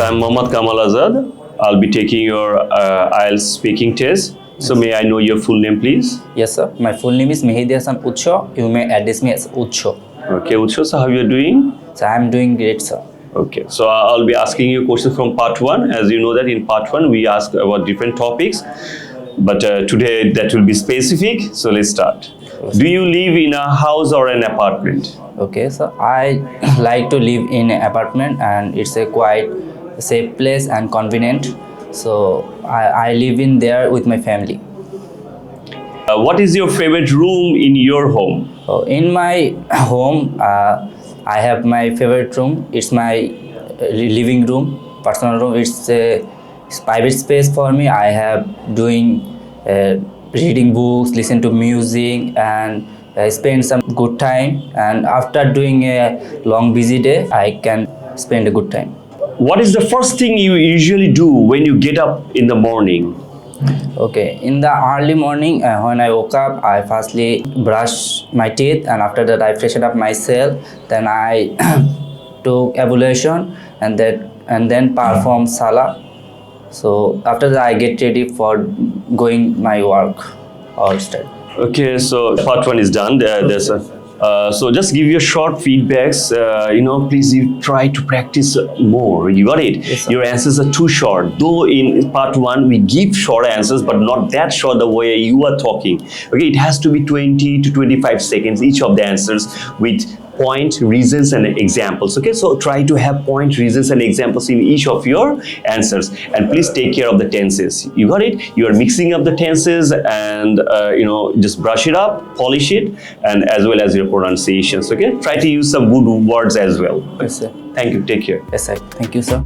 I'm Mohammad Kamal Azad. I'll be taking your IELTS speaking test. So may I know your full name, please? Yes, sir. My full name is Mehdi Hassan Utsho. You may address me as Utsho. Okay, Utsho, so how you doing? So I am doing great, sir. Okay, so I'll be asking you questions from part 1. As you know that in part 1 we ask about different topics. But today that will be specific. So let's start. Do you live in a house or an apartment? Okay, so I like to live in an apartment and it's a quite safe place and convenient. So I live in there with my family. What is your favorite room in your home? In my home, I have my favorite room. It's my living room, personal room. It's a private space for me. I have doing reading books, listen to music, and spend some good time. And after doing a long busy day, I can spend a good time. What is the first thing you usually do when you get up in the morning? Okay, in the early morning when I woke up, I firstly brush my teeth, and after that I freshen up myself. Then I took ablution and then perform salah. So after that I get ready for going my work or study. Okay, so part 1 is done. So just give your short feedbacks. Please you try to practice more. You got it? Yes, sir. Your answers are too short. Though in part 1 we give short answers, but not that short the way you are talking. Okay, it has to be 20 to 25 seconds each of the answers with point, reasons and examples. Okay, so try to have point, reasons and examples in each of your answers, and please take care of the tenses. You got it? You are mixing up the tenses, and just brush it up, polish it, and as well as your pronunciations. Okay, try to use some good words as well. Yes, sir. Thank you. Take care. Yes, sir. Thank you, sir.